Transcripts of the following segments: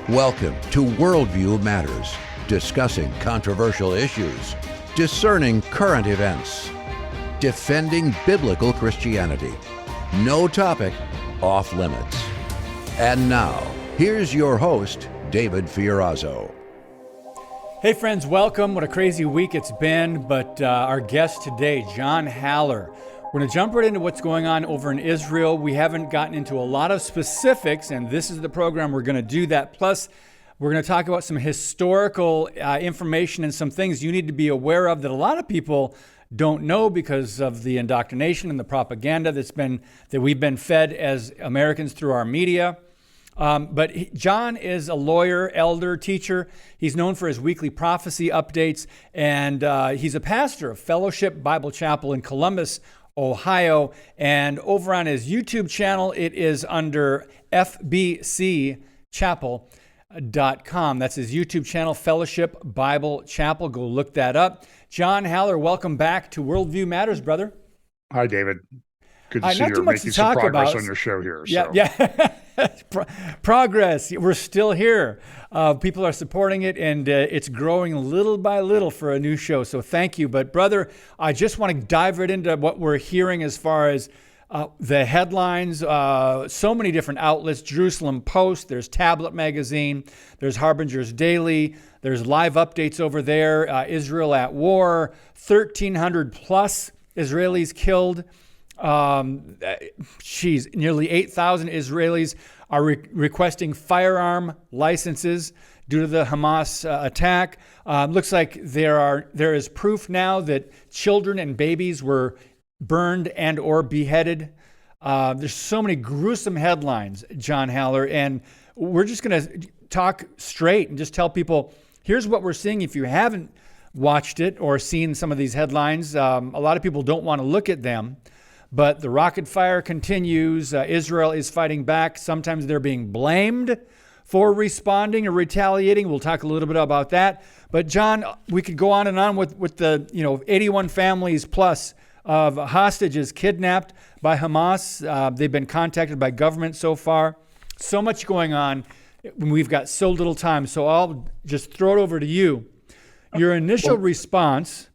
Welcome to Worldview Matters, discussing controversial issues, discerning current events, defending biblical Christianity. No topic off limits. And now, here's your host, David Fiorazzo. Hey friends, welcome. What a crazy week it's been, but our guest today, John Haller. We're going to jump right into what's going on over in Israel. We haven't gotten into a lot of specifics, and this is the program we're going to do that. Plus, we're going to talk about some historical information and some things you need to be aware of that a lot of people don't know because of the indoctrination and the propaganda that we've been fed as Americans through our media. But John is a lawyer, elder, teacher. He's known for his weekly prophecy updates, and he's a pastor of Fellowship Bible Chapel in Columbus, Ohio. And over on his YouTube channel, it is under fbcchapel.com. That's his YouTube channel, Fellowship Bible Chapel. Go look that up. John Haller, welcome back to Worldview Matters, brother. Hi, David. Good to see you're making some progress on your show here. Yeah. Progress. We're still here. People are supporting it, and it's growing little by little for a new show. So thank you. But brother, I just want to dive right into what we're hearing as far as the headlines. So many different outlets: Jerusalem Post, there's Tablet Magazine, there's Harbingers Daily, there's live updates over there. Israel at war, 1,300 plus Israelis killed. Nearly 8,000 Israelis are requesting firearm licenses due to the Hamas attack. Looks like there is proof now that children and babies were burned and or beheaded. There's so many gruesome headlines, John Haller, and we're just going to talk straight and just tell people, here's what we're seeing. If you haven't watched it or seen some of these headlines, a lot of people don't want to look at them. But the rocket fire continues. Israel is fighting back. Sometimes they're being blamed for responding or retaliating. We'll talk a little bit about that. But John, we could go on and on with the 81 families plus of hostages kidnapped by Hamas. They've been contacted by government so far. So much going on. We've got so little time. So I'll just throw it over to you. Your initial response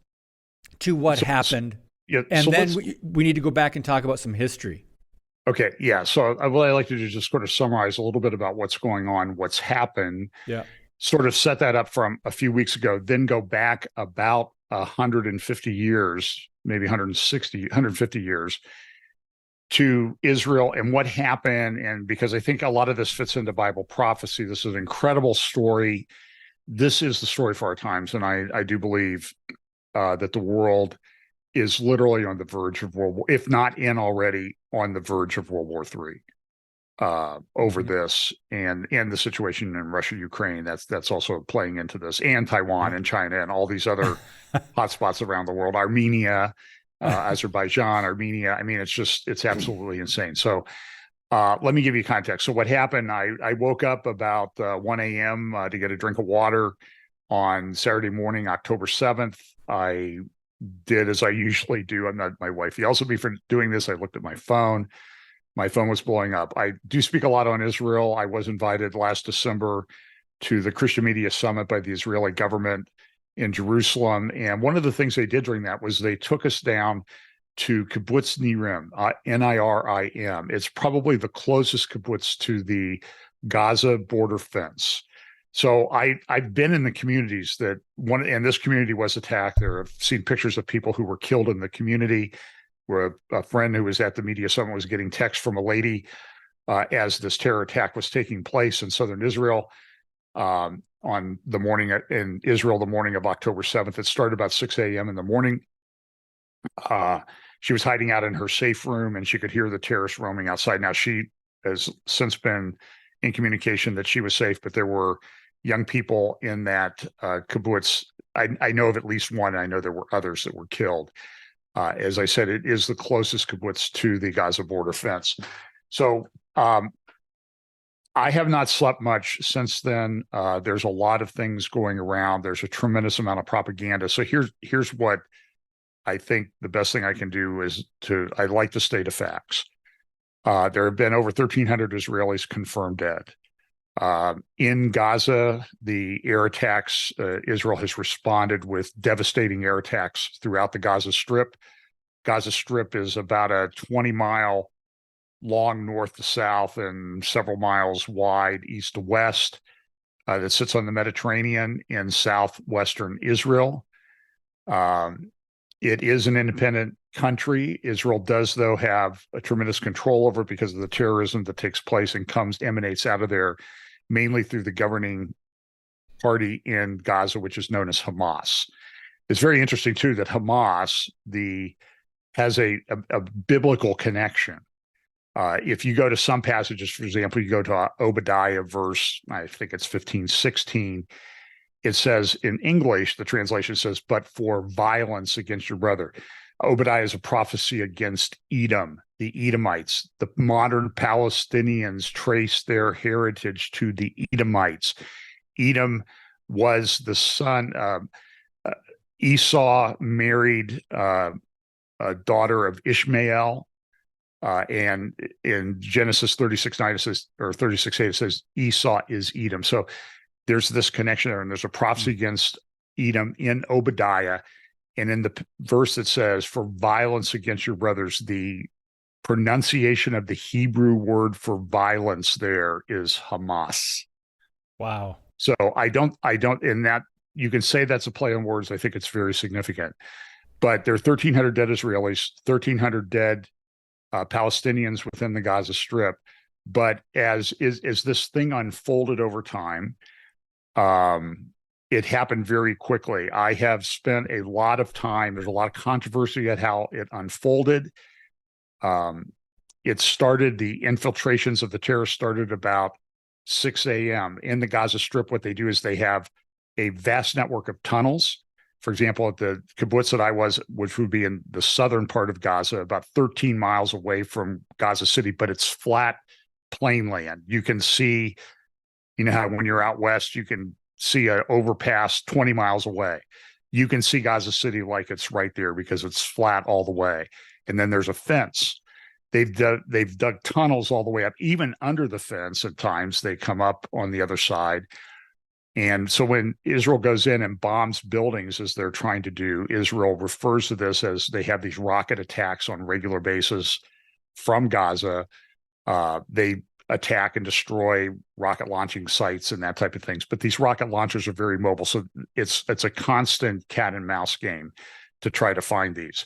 to what happened. Yeah, and so then we need to go back and talk about some history. Okay, yeah. So what I'd like to do is just sort of summarize a little bit about what's going on, what's happened, sort of set that up from a few weeks ago, then go back about 150 years, maybe 150 years to Israel and what happened. And because I think a lot of this fits into Bible prophecy, this is an incredible story. This is the story for our times. And I do believe that the world is literally on the verge of World War, if not in already, on the verge of World War III over this and the situation in Russia, Ukraine. That's also playing into this, and Taiwan and China and all these other hotspots around the world. Armenia, Azerbaijan, Armenia. I mean, it's absolutely insane. So let me give you context. So what happened, I woke up about 1 a.m. To get a drink of water on Saturday morning, October 7th. I did as I usually do. My wife yells at me for doing this. I looked at my phone. My phone was blowing up. I do speak a lot on Israel. I was invited last December to the Christian Media Summit by the Israeli government in Jerusalem. And one of the things they did during that was they took us down to Kibbutz Nirim, Nirim. It's probably the closest kibbutz to the Gaza border fence. So I've been in the communities and this community was attacked. I've seen pictures of people who were killed in the community, where a friend who was at the media summit was getting text from a lady as this terror attack was taking place in southern Israel on the morning in Israel, the morning of October 7th. It started about 6 a.m. in the morning. She was hiding out in her safe room and she could hear the terrorists roaming outside. Now, she has since been in communication that she was safe, but there were young people in that kibbutz. I know of at least one. I know there were others that were killed. As I said, it is the closest kibbutz to the Gaza border fence. So I have not slept much since then. There's a lot of things going around. There's a tremendous amount of propaganda. So here's what I think the best thing I can do is I like to state the facts. There have been over 1,300 Israelis confirmed dead. In Gaza, the air attacks, Israel has responded with devastating air attacks throughout the Gaza Strip. Gaza Strip is about a 20-mile long north to south and several miles wide east to west that sits on the Mediterranean in southwestern Israel. It is an independent country. Israel does, though, have a tremendous control over it because of the terrorism that takes place and emanates out of there, mainly through the governing party in Gaza, which is known as Hamas. It's very interesting, too, that Hamas has a biblical connection. If you go to some passages, for example, you go to Obadiah verse, I think it's 15:16, it says in English, the translation says, but for violence against your brother. Obadiah is a prophecy against Edom, the Edomites. The modern Palestinians trace their heritage to the Edomites. Edom was the son of Esau married a daughter of Ishmael. And in Genesis 36:9, it says, or 36:8, it says Esau is Edom. So there's this connection there, and there's a prophecy against Edom in Obadiah. And in the verse that says, for violence against your brothers, the pronunciation of the Hebrew word for violence there is Hamas. Wow. So I don't, in that, you can say that's a play on words. I think it's very significant. But there are 1,300 dead Israelis, 1,300 dead Palestinians within the Gaza Strip. But as this thing unfolded over time, it happened very quickly. I have spent a lot of time. There's a lot of controversy at how it unfolded. It started, the infiltrations of the terrorists started about 6 a.m. in the Gaza Strip. What they do is they have a vast network of tunnels. For example, at the kibbutz that I was, which would be in the southern part of Gaza, about 13 miles away from Gaza City, but it's flat plain land. You can see, you know how when you're out west, you can see an overpass 20 miles away. You can see Gaza City like it's right there because it's flat all the way. And then there's a fence. They've dug tunnels all the way up, even under the fence. At times they come up on the other side. And so when Israel goes in and bombs buildings, as they're trying to do, Israel refers to this as they have these rocket attacks on regular basis from Gaza. They attack and destroy rocket launching sites and that type of things. But these rocket launchers are very mobile. So it's a constant cat and mouse game to try to find these.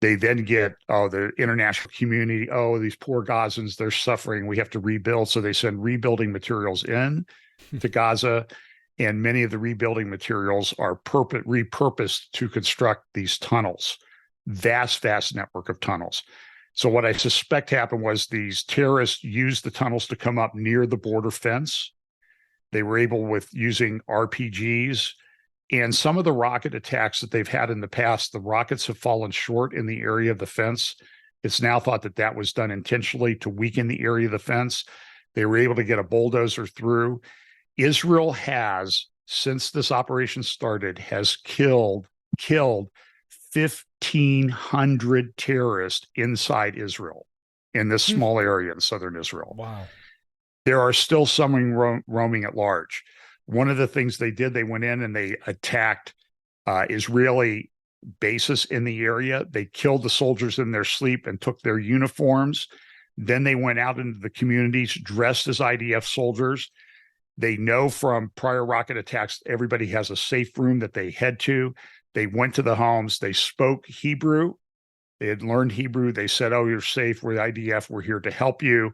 They then get, the international community, these poor Gazans, they're suffering. We have to rebuild. So they send rebuilding materials in to Gaza. And many of the rebuilding materials are repurposed to construct these tunnels, vast network of tunnels. So what I suspect happened was these terrorists used the tunnels to come up near the border fence. They were able, with using RPGs and some of the rocket attacks that they've had in the past, the rockets have fallen short in the area of the fence. It's now thought that that was done intentionally to weaken the area of the fence. They were able to get a bulldozer through. Israel has, since this operation started, has killed 1,500 terrorists inside Israel in this small area in southern Israel. Wow. There are still some roaming at large. One of the things they did, they went in and they attacked Israeli bases in the area. They killed the soldiers in their sleep and took their uniforms. Then they went out into the communities dressed as IDF soldiers. They know from prior rocket attacks, everybody has a safe room that they head to. They went to the homes. They spoke Hebrew. They had learned Hebrew. They said, you're safe. We're the IDF. We're here to help you.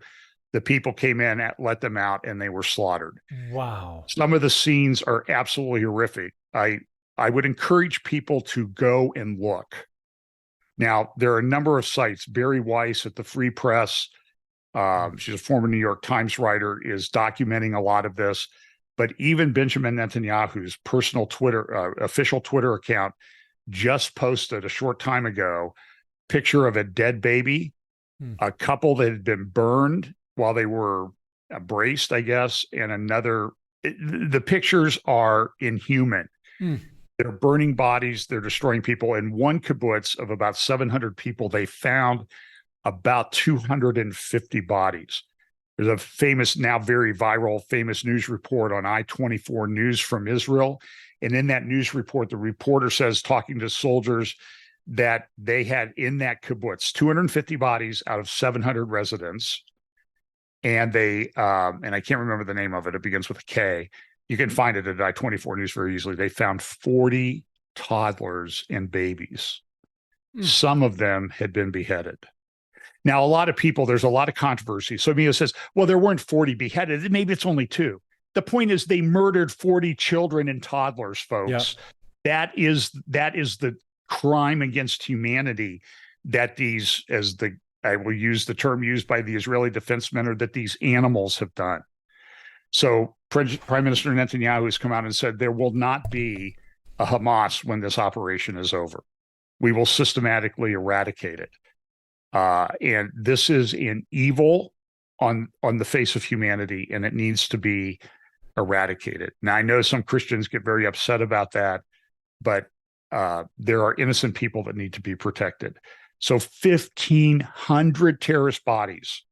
The people came in, let them out, and they were slaughtered. Wow. Some of the scenes are absolutely horrific. I would encourage people to go and look. Now, there are a number of sites. Barry Weiss at the Free Press, she's a former New York Times writer, is documenting a lot of this. But even Benjamin Netanyahu's personal official Twitter account just posted a short time ago picture of a dead baby, a couple that had been burned while they were braced, I guess, and another. The pictures are inhuman. They're burning bodies. They're destroying people. In one kibbutz of about 700 people, they found about 250 bodies. There's a famous, now very viral, famous news report on I-24 News from Israel. And in that news report, the reporter says, talking to soldiers, that they had in that kibbutz 250 bodies out of 700 residents. And they, and I can't remember the name of it. It begins with a K. You can find it at I-24 News very easily. They found 40 toddlers and babies. Some of them had been beheaded. Now, a lot of people, there's a lot of controversy. So Mio says, well, there weren't 40 beheaded. Maybe it's only 2. The point is they murdered 40 children and toddlers, folks. Yeah. That is the crime against humanity that these, I will use the term used by the Israeli Defense Minister, that these animals have done. So Prime Minister Netanyahu has come out and said there will not be a Hamas when this operation is over. We will systematically eradicate it. And this is an evil on the face of humanity, and it needs to be eradicated. Now, I know some Christians get very upset about that, but there are innocent people that need to be protected. So 1,500 terrorist bodies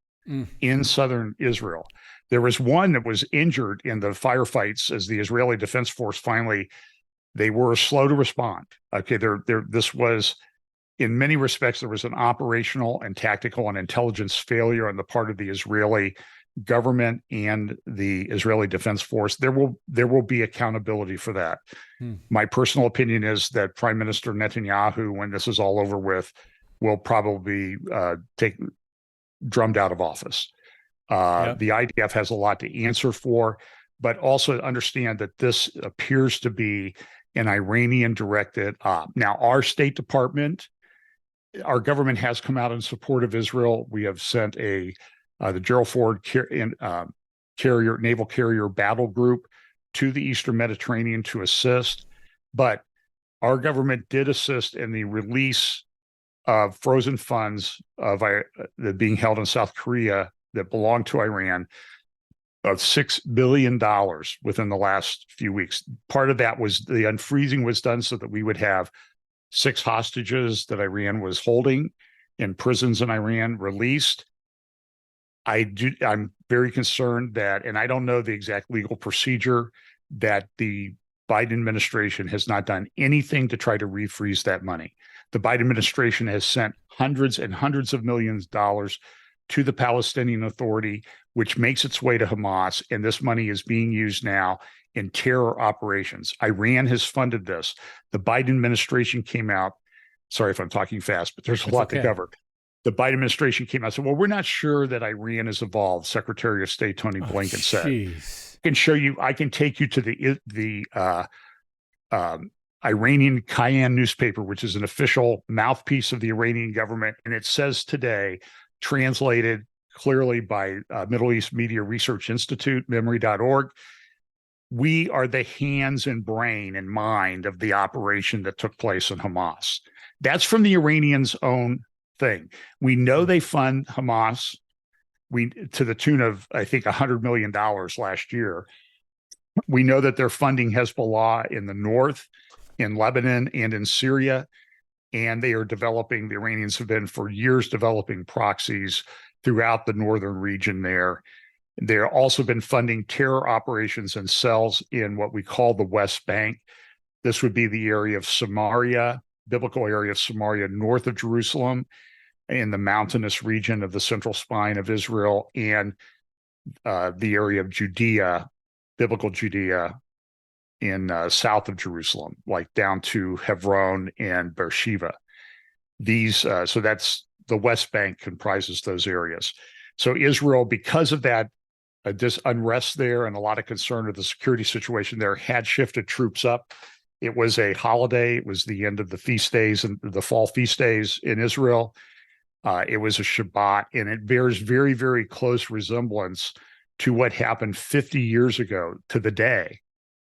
in southern Israel. There was one that was injured in the firefights as the Israeli Defense Force finally, they were slow to respond. Okay, this was, in many respects, there was an operational and tactical and intelligence failure on the part of the Israeli government and the Israeli Defense Force. There will be accountability for that. My personal opinion is that Prime Minister Netanyahu, when this is all over with, will probably take drummed out of office. The IDF has a lot to answer for, but also understand that this appears to be an Iranian-directed op. Now, our State Department, our government has come out in support of Israel. We have sent the Gerald Ford naval carrier battle group to the Eastern Mediterranean to assist. But our government did assist in the release of frozen funds that being held in South Korea that belong to Iran of $6 billion within the last few weeks. Part of that was the unfreezing was done so that we would have 6 hostages that Iran was holding in prisons in Iran released. I'm very concerned that, and I don't know the exact legal procedure, that the Biden administration has not done anything to try to refreeze that money. The Biden administration has sent hundreds and hundreds of millions of dollars to the Palestinian Authority, which makes its way to Hamas, and this money is being used now in terror operations. Iran has funded this. The Biden administration came out, sorry if I'm talking fast, but there's a lot to cover. The Biden administration came out and said, well, we're not sure that Iran is involved, Secretary of State Tony Blinken said. I can take you to the Iranian Cayenne newspaper, which is an official mouthpiece of the Iranian government, and it says today, translated clearly by Middle East Media Research Institute, memory.org, we are the hands and brain and mind of the operation that took place in Hamas. That's from the Iranians' own thing. We know they fund Hamas to the tune of, I think, $100 million last year. We know that they're funding Hezbollah in the north, in Lebanon, and in Syria. And they are developing, the Iranians have been for years developing proxies throughout the northern region there. They've also been funding terror operations and cells in what we call the West Bank. This would be the area of Samaria, biblical area of Samaria, north of Jerusalem, in the mountainous region of the central spine of Israel, and the area of Judea, biblical Judea, in south of Jerusalem, like down to Hebron and Beersheba. So that's the West Bank comprises those areas. So Israel, because of that unrest there and a lot of concern of the security situation there, had shifted troops up. It was a holiday. It was the end of the feast days and the fall feast days in Israel. It was a Shabbat, and it bears very, very close resemblance to what happened 50 years ago to the day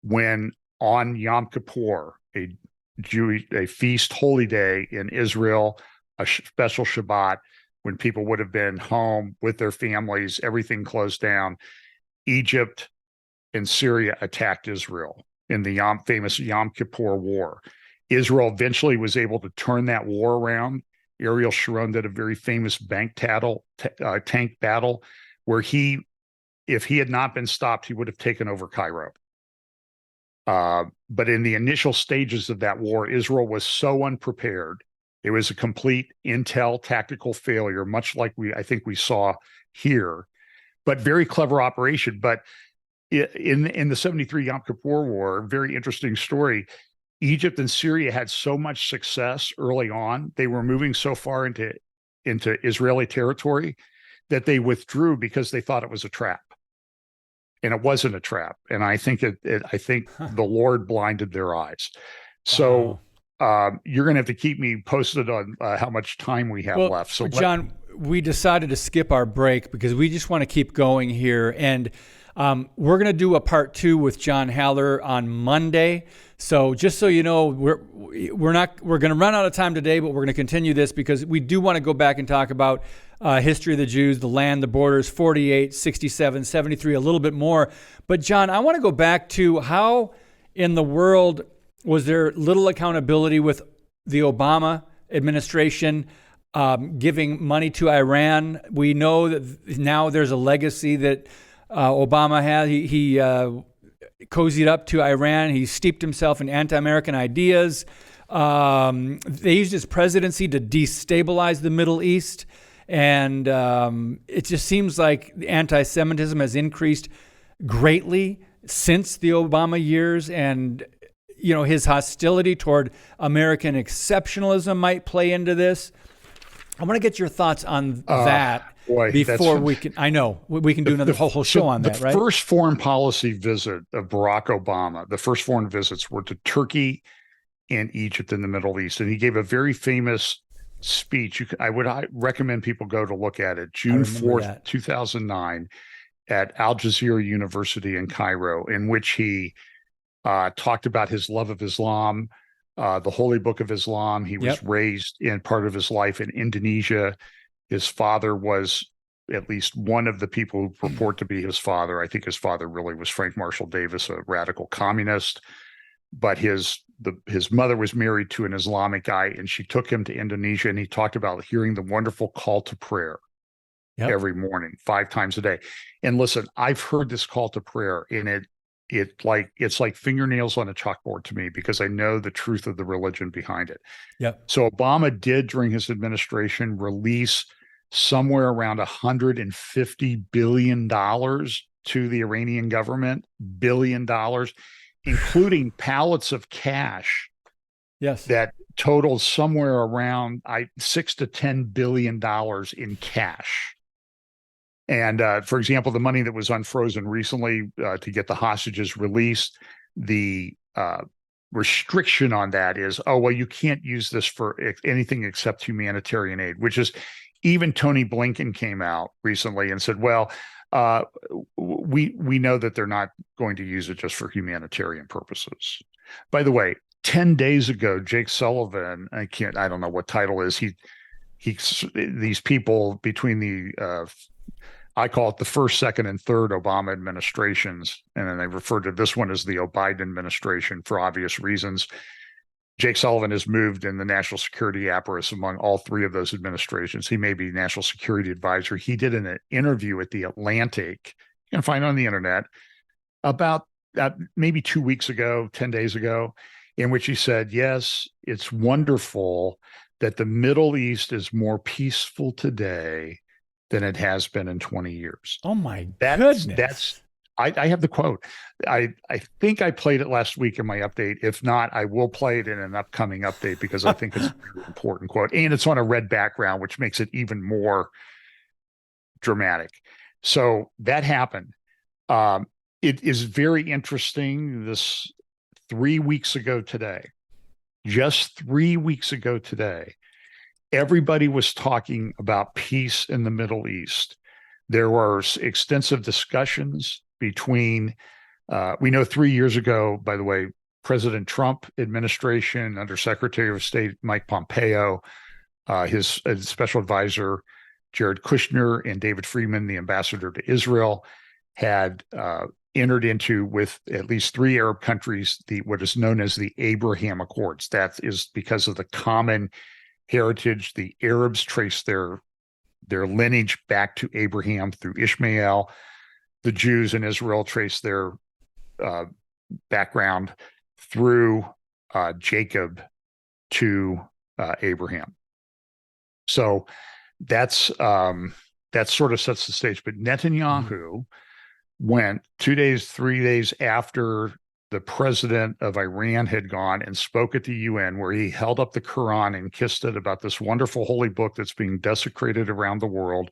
when on Yom Kippur, a feast holy day in Israel, a special Shabbat, when people would have been home with their families, everything closed down. Egypt and Syria attacked Israel in the famous Yom Kippur War. Israel eventually was able to turn that war around. Ariel Sharon did a very famous tank battle where if he had not been stopped, he would have taken over Cairo. But in the initial stages of that war, Israel was so unprepared. It was a complete intel tactical failure, much like I think we saw here, but very clever operation. But in the 73 Yom Kippur War, very interesting story. Egypt and Syria had so much success early on. They were moving so far into Israeli territory that they withdrew because they thought it was a trap. And it wasn't a trap. And I think the Lord blinded their eyes. So you're going to have to keep me posted on how much time we have left. So John, we decided to skip our break because we just want to keep going here. And we're going to do a part 2 with John Haller on Monday. So just so you know, we're going to run out of time today, but we're going to continue this because we do want to go back and talk about history of the Jews, the land, the borders, 48, 67, 73, a little bit more. But John, I want to go back to how in the world was there little accountability with the Obama administration giving money to Iran? We know that now there's a legacy that Obama had. He cozied up to Iran. He steeped himself in anti-American ideas. They used his presidency to destabilize the Middle East. And it just seems like anti-Semitism has increased greatly since the Obama years. And, you know, his hostility toward American exceptionalism might play into this. I want to get your thoughts on that. Before we can, I know we can do another whole show on that, right? The first foreign policy visit of Barack Obama, the first foreign visits were to Turkey and Egypt in the Middle East. And he gave a very famous speech. I would recommend people go to look at it. June 4th, 2009 at Al Jazeera University in Cairo, in which he talked about his love of Islam, the Holy Book of Islam. He was raised in part of his life in Indonesia. His father was at least one of the people who purport to be his father. I think his father really was Frank Marshall Davis, a radical communist. But his mother was married to an Islamic guy, and she took him to Indonesia, and he talked about hearing the wonderful call to prayer every morning, 5 times a day. And listen, I've heard this call to prayer, and it's like fingernails on a chalkboard to me because I know the truth of the religion behind it. So Obama did, during his administration, release somewhere around $150 billion to the Iranian government, $1 billion, including pallets of cash that totaled somewhere around $6 to $10 billion in cash. And for example, the money that was unfrozen recently to get the hostages released, the restriction on that is, you can't use this for anything except humanitarian aid, which is, even Tony Blinken came out recently and said, we know that they're not going to use it just for humanitarian purposes. By the way, 10 days ago, Jake Sullivan, I don't know what title is, these people between the I call it the first, second, and third Obama administrations, and then they refer to this one as the Biden administration for obvious reasons. Jake Sullivan has moved in the national security apparatus among all 3 of those administrations. He may be national security advisor. He did an interview at The Atlantic, you can find it on the internet, about maybe 2 weeks ago, 10 days ago, in which he said, yes, it's wonderful that the Middle East is more peaceful today than it has been in 20 years. Oh my goodness. I have the quote. I think I played it last week in my update. If not, I will play it in an upcoming update because I think it's a very important quote. And it's on a red background, which makes it even more dramatic. So that happened. It is very interesting. This 3 weeks ago today, just 3 weeks ago today, everybody was talking about peace in the Middle East. There were extensive discussions between, we know 3 years ago, by the way, President Trump administration under Secretary of State Mike Pompeo, his special advisor Jared Kushner, and David Friedman, the ambassador to Israel, had entered into with at least 3 Arab countries what is known as the Abraham Accords. That is because of the common heritage. The Arabs trace their their lineage back to Abraham through Ishmael. The Jews in Israel trace their background through Jacob to Abraham. So that sort of sets the stage. But Netanyahu went 2 days, 3 days after the president of Iran had gone and spoke at the UN, where he held up the Quran and kissed it about this wonderful holy book that's being desecrated around the world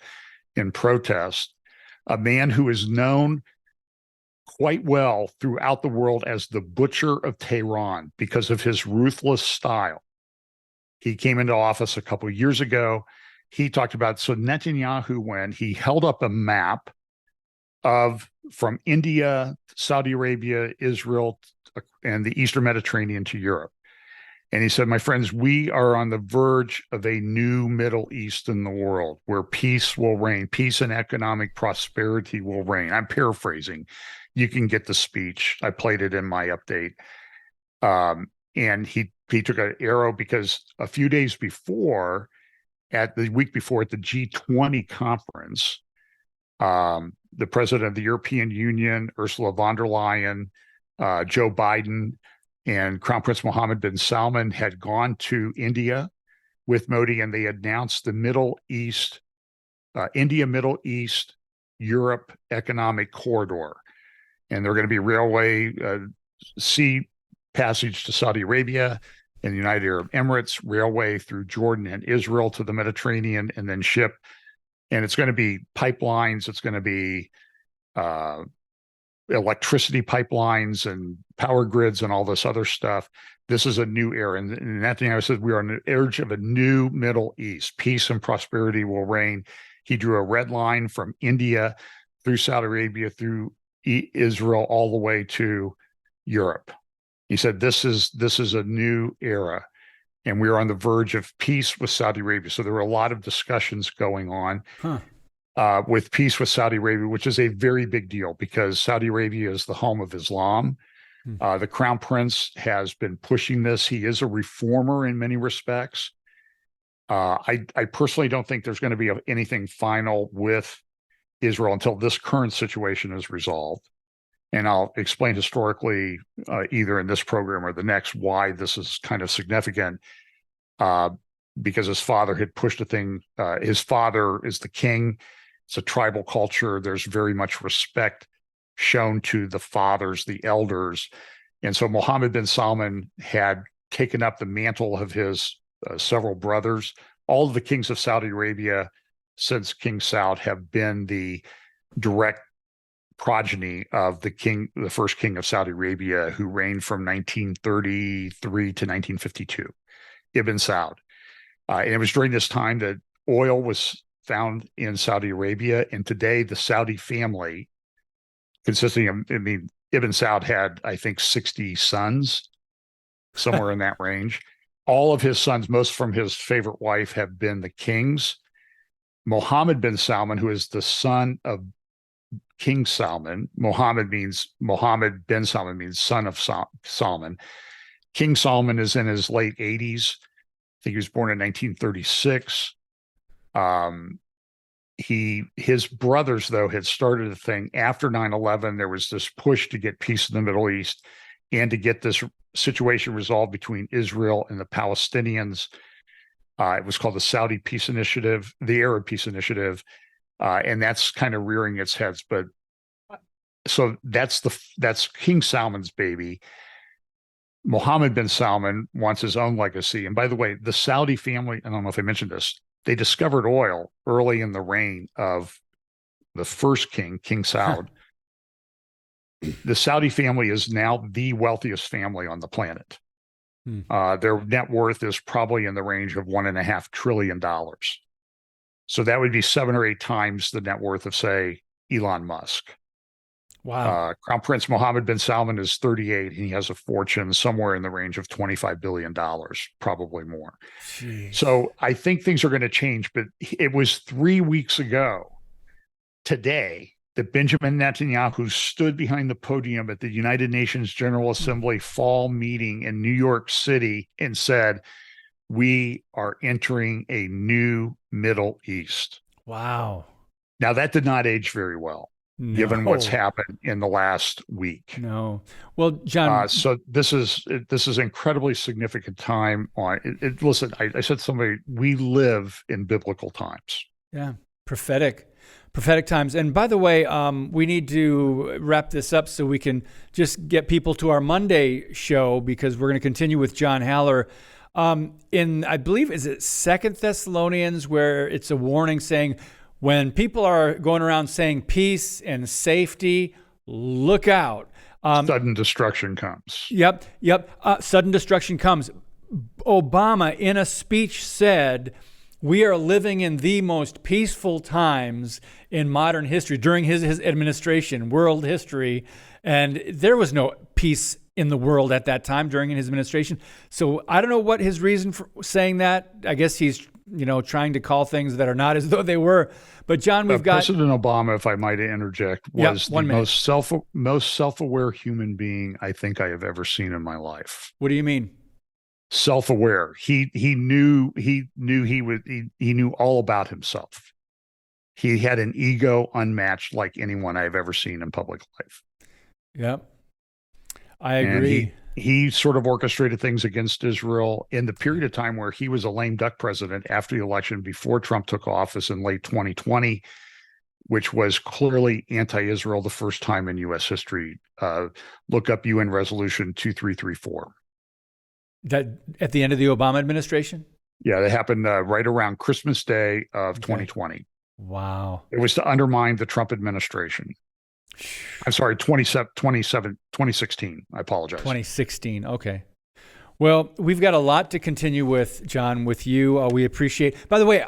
in protest. A man who is known quite well throughout the world as the Butcher of Tehran because of his ruthless style. He came into office a couple of years ago. He talked about, so Netanyahu, when he held up a map from India, Saudi Arabia, Israel, and the Eastern Mediterranean to Europe. And he said, my friends, we are on the verge of a new Middle East in the world where peace will reign, peace and economic prosperity will reign. I'm paraphrasing. You can get the speech. I played it in my update. And he took an arrow because a few days before, the week before at the G20 conference, the president of the European Union, Ursula von der Leyen, Joe Biden, and Crown Prince Mohammed bin Salman had gone to India with Modi, and they announced the Middle East, India, Middle East, Europe economic corridor. And they're going to be railway, sea passage to Saudi Arabia and the United Arab Emirates, railway through Jordan and Israel to the Mediterranean, and then ship. And it's going to be pipelines. It's going to be electricity pipelines and power grids and all this other stuff. This is a new era. And Netanyahu said, we are on the edge of a new Middle East. Peace and prosperity will reign. He drew a red line from India through Saudi Arabia, through Israel, all the way to Europe. He said, this is a new era. And we are on the verge of peace with Saudi Arabia. So there were a lot of discussions going on with peace with Saudi Arabia, which is a very big deal because Saudi Arabia is the home of Islam. The Crown Prince has been pushing this. He is a reformer in many respects. I personally don't think there's going to be anything final with Israel until this current situation is resolved. And I'll explain historically, either in this program or the next, why this is kind of significant. Because his father had pushed a thing. His father is the king. It's a tribal culture. There's very much respect shown to the fathers, the elders. And so Mohammed bin Salman had taken up the mantle of his several brothers. All of the kings of Saudi Arabia since King Saud have been the direct progeny of the first king of Saudi Arabia, who reigned from 1933 to 1952, Ibn Saud. And it was during this time that oil was found in Saudi Arabia. And today the Saudi family, consisting of, Ibn Saud had, I think, 60 sons, somewhere in that range. All of his sons, most from his favorite wife, have been the kings. Mohammed bin Salman, who is the son of King Salman. Mohammed bin Salman means son of Salman. King Salman is in his late 80s. I think he was born in 1936. His brothers, though, had started a thing after 9/11. There was this push to get peace in the Middle East and to get this situation resolved between Israel and the Palestinians. It was called the Saudi Peace Initiative, the Arab Peace Initiative. And that's kind of rearing its heads. But so that's King Salman's baby. Mohammed bin Salman wants his own legacy. And by the way, the Saudi family, I don't know if I mentioned this, they discovered oil early in the reign of the first king, King Saud. The Saudi family is now the wealthiest family on the planet. Their net worth is probably in the range of $1.5 trillion. So that would be 7 or 8 times the net worth of, say, Elon Musk. Wow. Crown Prince Mohammed bin Salman is 38, and he has a fortune somewhere in the range of $25 billion, probably more. Jeez. So I think things are going to change, but it was 3 weeks ago today that Benjamin Netanyahu stood behind the podium at the United Nations General Assembly fall meeting in New York City and said, we are entering a new Middle East. Wow. Now, that did not age very well, given what's happened in the last week. No. Well, John. So this is incredibly significant time. Listen, I said to somebody, we live in biblical times. Yeah, prophetic times. And by the way, we need to wrap this up so we can just get people to our Monday show, because we're going to continue with John Haller. In, I believe, is it 2 Thessalonians, where it's a warning saying, when people are going around saying peace and safety, look out. Sudden destruction comes. Yep. Sudden destruction comes. Obama, in a speech, said, we are living in the most peaceful times in modern history during his administration, world history. And there was no peace in the world at that time during his administration. So I don't know what his reason for saying that. I guess he's, trying to call things that are not as though they were. But John, we've got President Obama, if I might interject, was the most self-aware human being I think I have ever seen in my life. What do you mean? Self-aware. He knew all about himself. He had an ego unmatched like anyone I've ever seen in public life. Yep. I agree. And he sort of orchestrated things against Israel in the period of time where he was a lame duck president after the election, before Trump took office in late 2020, which was clearly anti-Israel the first time in U.S. history. Look up UN Resolution 2334. That at the end of the Obama administration? Yeah, that happened right around Christmas Day of 2020. Wow. It was to undermine the Trump administration. I'm sorry, 2016. I apologize. 2016. Okay. Well, we've got a lot to continue with, John, with you. We appreciate. By the way,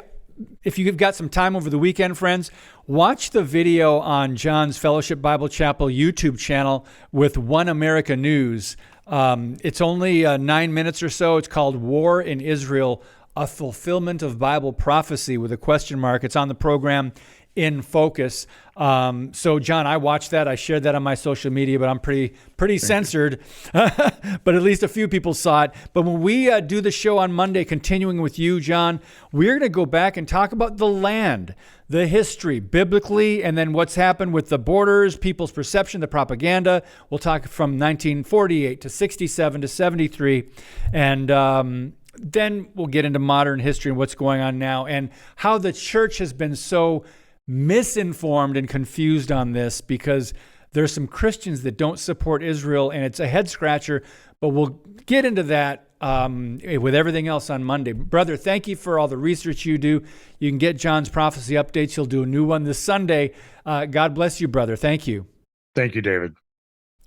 if you've got some time over the weekend, friends, watch the video on John's Fellowship Bible Chapel YouTube channel with One America News. It's only 9 minutes or so. It's called War in Israel, a Fulfillment of Bible Prophecy, with a question mark. It's on the program In Focus. So John, I watched that. I shared that on my social media, but I'm pretty censored. But at least a few people saw it. But when we do the show on Monday, continuing with you, John, we're going to go back and talk about the land, the history, biblically, and then what's happened with the borders, people's perception, the propaganda. We'll talk from 1948 to 67 to 73. And then we'll get into modern history and what's going on now, and how the church has been so misinformed and confused on this, because there's some Christians that don't support Israel, and it's a head scratcher, but we'll get into that with everything else on Monday. Brother, thank you for all the research you do. You can get John's prophecy updates. He'll do a new one this Sunday. God bless you, brother. Thank you. Thank you, David.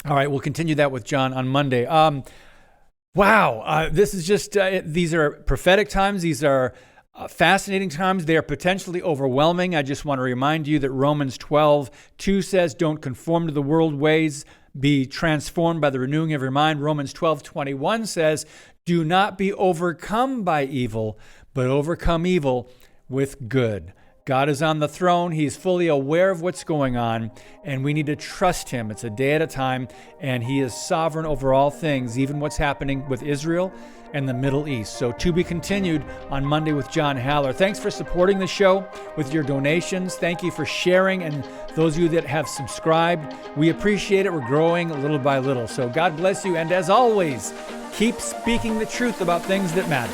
All right, we'll continue that with John on Monday. Wow, this is just, these are prophetic times. These are fascinating times. They are potentially overwhelming. I just want to remind you that Romans 12:2 says, don't conform to the world ways, be transformed by the renewing of your mind. Romans 12:21 says, do not be overcome by evil, but overcome evil with good. God is on the throne. He's fully aware of what's going on, and we need to trust him. It's a day at a time, and he is sovereign over all things, even what's happening with Israel and the Middle East. So to be continued on Monday with John Haller. Thanks for supporting the show with your donations. Thank you for sharing, and those of you that have subscribed, we appreciate it. We're growing little by little. So God bless you, and as always, keep speaking the truth about things that matter.